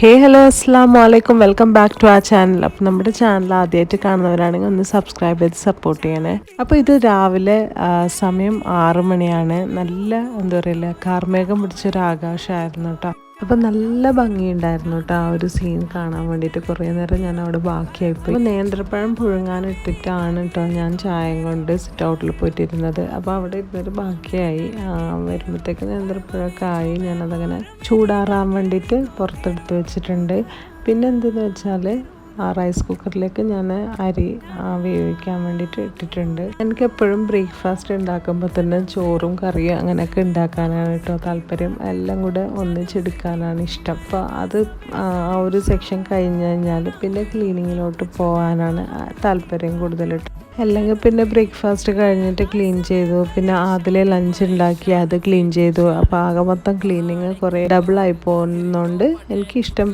ഹേ hello അസ്സാം വലൈക്കും welcome back to ആ ചാനൽ. അപ്പോൾ നമ്മുടെ ചാനൽ ആദ്യമായിട്ട് കാണുന്നവരാണെങ്കിൽ ഒന്ന് സബ്സ്ക്രൈബ് ചെയ്ത് സപ്പോർട്ട് ചെയ്യണേ. അപ്പോൾ ഇത് രാവിലെ സമയം 6 മണിയാണ്. നല്ല എന്താ പറയുക കാർമേഘം പിടിച്ചൊരു ആകാശമായിരുന്നു കേട്ടോ. അപ്പം നല്ല ഭംഗിയുണ്ടായിരുന്നു കേട്ടോ ആ ഒരു സീൻ കാണാൻ വേണ്ടിയിട്ട്. കുറേ നേരം ഞാൻ അവിടെ ബാക്കിയായിപ്പോയി. അപ്പോൾ നേന്ത്രപ്പഴം പുഴുങ്ങാനിട്ടിട്ടാണ് കേട്ടോ ഞാൻ ചായയും കൊണ്ട് സിറ്റ് ഔട്ടിൽ പോയിട്ടിരുന്നത്. അപ്പോൾ അവിടെ ഇരുന്നൊരു ബാക്കിയായി. വരുമ്പോഴത്തേക്ക് നേന്ത്രപ്പഴമൊക്കെ ആയി. ഞാനതങ്ങനെ ചൂടാറാൻ വേണ്ടിയിട്ട് പുറത്തെടുത്ത് വെച്ചിട്ടുണ്ട്. പിന്നെ എന്തെന്ന് വെച്ചാൽ റൈസ് കുക്കറിലേക്ക് ഞാൻ അരി വേവിക്കാൻ വേണ്ടിയിട്ട് ഇട്ടിട്ടുണ്ട്. എനിക്കെപ്പോഴും ബ്രേക്ക്ഫാസ്റ്റ് ഉണ്ടാക്കുമ്പോൾ തന്നെ ചോറും കറിയും അങ്ങനെയൊക്കെ ഉണ്ടാക്കാനാണ് കേട്ടോ താല്പര്യം. എല്ലാം കൂടെ ഒന്നിച്ചെടുക്കാനാണ് ഇഷ്ടം. അപ്പോൾ അത് ആ ഒരു സെക്ഷൻ കഴിഞ്ഞ് കഴിഞ്ഞാൽ പിന്നെ ക്ലീനിങ്ങിലോട്ട് പോകാനാണ് താല്പര്യം കൂടുതൽ. അല്ലെങ്കിൽ പിന്നെ ബ്രേക്ക്ഫാസ്റ്റ് കഴിഞ്ഞിട്ട് ക്ലീൻ ചെയ്തു, പിന്നെ അതിലെ ലഞ്ച് ഉണ്ടാക്കി അത് ക്ലീൻ ചെയ്തു. അപ്പോൾ ആകെ മൊത്തം ക്ലീനിങ് കുറേ ഡബിളായി പോകുന്നതുകൊണ്ട് എനിക്കിഷ്ടം